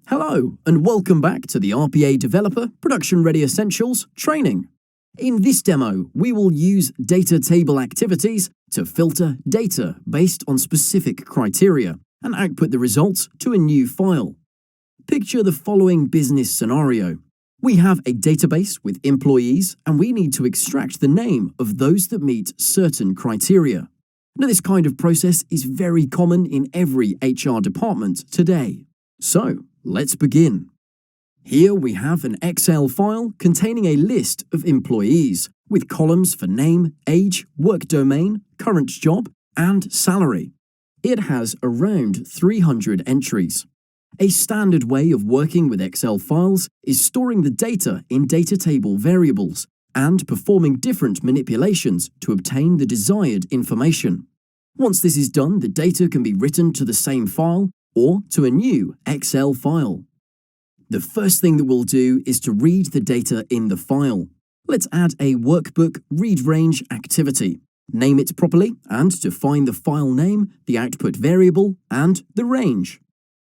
Hello, and welcome back to the RPA Developer Production Ready Essentials training. In this demo, we will use data table activities to filter data based on specific criteria and output the results to a new file. Picture the following business scenario. We have a database with employees and we need to extract the name of those that meet certain criteria. Now, this kind of process is very common in every HR department today. So, let's begin. Here we have an Excel file containing a list of employees with columns for name, age, work domain, current job, and salary. It has around 300 entries. A standard way of working with Excel files is storing the data in data table variables and performing different manipulations to obtain the desired information. Once this is done, the data can be written to the same file or to a new Excel file. The first thing that we'll do is to read the data in the file. Let's add a workbook read range activity. Name it properly and define the file name, the output variable, and the range.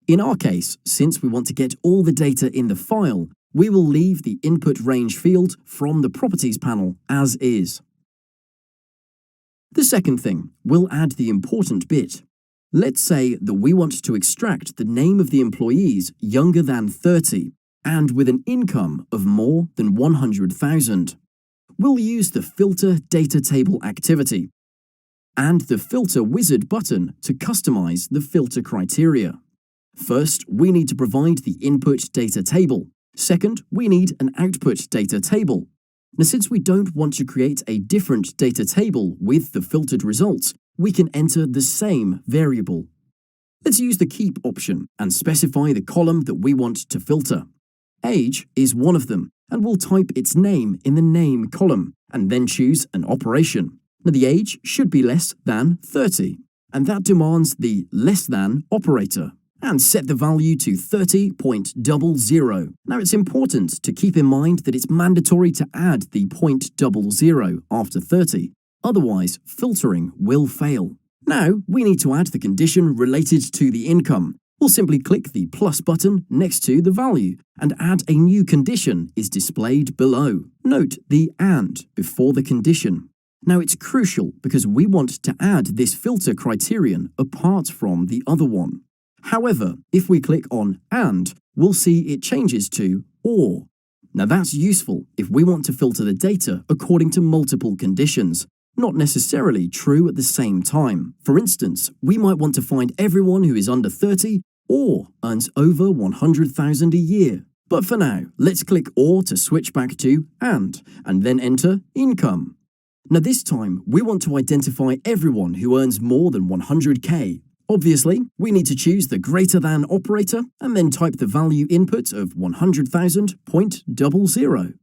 In our case, since we want to get all the data in the file, we will leave the input range field from the properties panel as is. The second thing, we'll add the important bit. Let's say that we want to extract the name of the employees younger than 30 and with an income of more than 100,000. We'll use the Filter Data Table activity and the Filter Wizard button to customize the filter criteria. First, we need to provide the input data table. Second, we need an output data table. Now, since we don't want to create a different data table with the filtered results, we can enter the same variable. Let's use the keep option and specify the column that we want to filter. Age is one of them, and we'll type its name in the name column and then choose an operation. Now, the age should be less than 30, and that demands the less than operator, and set the value to 30.00. Now, it's important to keep in mind that it's mandatory to add the 0.00 after 30. Otherwise, filtering will fail. Now, we need to add the condition related to the income. We'll simply click the plus button next to the value and add a new condition is displayed below. Note the and before the condition. Now, it's crucial because we want to add this filter criterion apart from the other one. However, if we click on and, we'll see it changes to or. Now, that's useful if we want to filter the data according to multiple conditions, not necessarily true at the same time. For instance, we might want to find everyone who is under 30 or earns over 100,000 a year. But for now, let's click or to switch back to and then enter income. Now, this time, we want to identify everyone who earns more than 100K. Obviously, we need to choose the greater than operator and then type the value input of 100,000.00.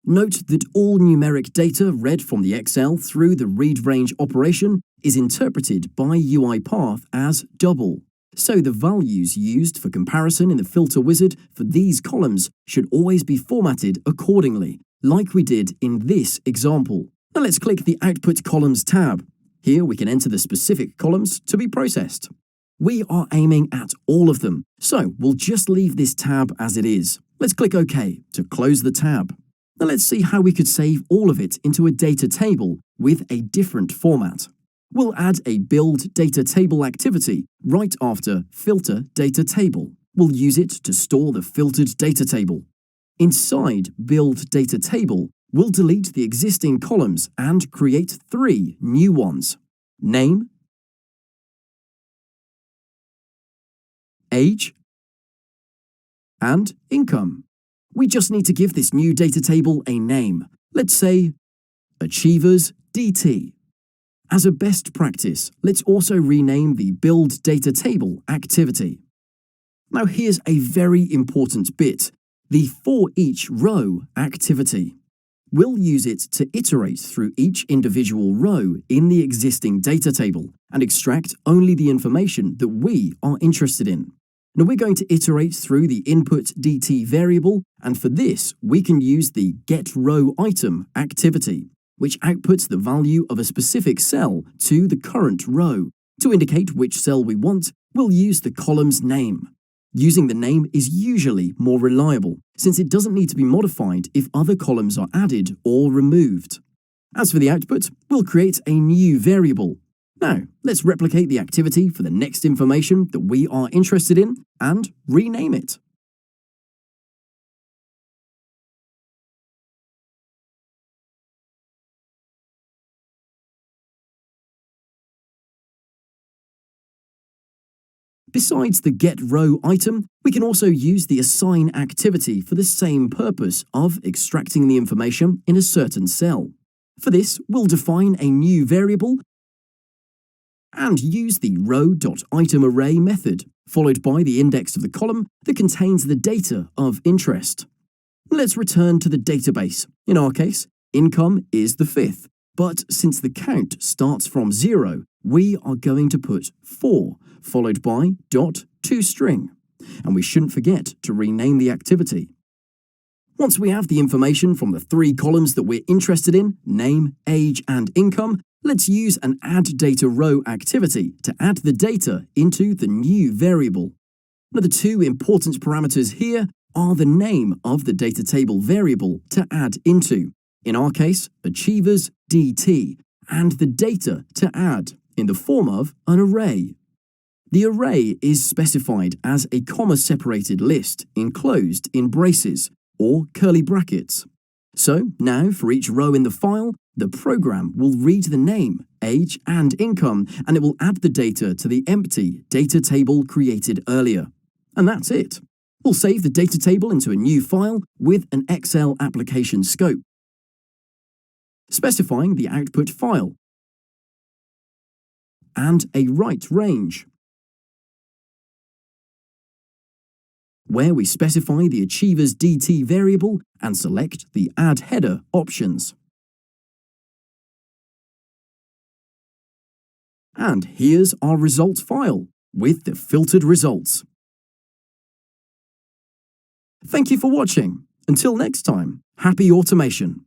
Note that all numeric data read from the Excel through the read range operation is interpreted by UiPath as double. So the values used for comparison in the filter wizard for these columns should always be formatted accordingly, like we did in this example. Now let's click the Output Columns tab. Here we can enter the specific columns to be processed. We are aiming at all of them, so we'll just leave this tab as it is. Let's click OK to close the tab. Now let's see how we could save all of it into a data table with a different format. We'll add a Build Data Table activity right after Filter Data Table. We'll use it to store the filtered data table. Inside Build Data Table, we'll delete the existing columns and create 3 new ones. Name, age, and income. We just need to give this new data table a name. Let's say Achievers DT. As a best practice, let's also rename the Build Data Table activity. Now here's a very important bit, the For Each Row activity. We'll use it to iterate through each individual row in the existing data table and extract only the information that we are interested in. Now we're going to iterate through the input DT variable, and for this we can use the getRowItem activity, which outputs the value of a specific cell to the current row. To indicate which cell we want, we'll use the column's name. Using the name is usually more reliable, since it doesn't need to be modified if other columns are added or removed. As for the output, we'll create a new variable. Now, let's replicate the activity for the next information that we are interested in and rename it. Besides the getRow item, we can also use the assign activity for the same purpose of extracting the information in a certain cell. For this, we'll define a new variable and use the row.itemArray method, followed by the index of the column that contains the data of interest. Let's return to the database. In our case, income is the 5th, but since the count starts from 0, we are going to put 4, followed by .toString. And we shouldn't forget to rename the activity. Once we have the information from the 3 columns that we're interested in, name, age, and income, let's use an addDataRow activity to add the data into the new variable. Now, the 2 important parameters here are the name of the data table variable to add into, in our case, achievers DT, and the data to add in the form of an array. The array is specified as a comma-separated list enclosed in braces or curly brackets. So now, for each row in the file, the program will read the name, age, and income, and it will add the data to the empty data table created earlier. And that's it. We'll save the data table into a new file with an Excel application scope, specifying the output file and a write range, where we specify the Achievers DT variable and select the Add Header options. And here's our results file with the filtered results. Thank you for watching. Until next time, happy automation!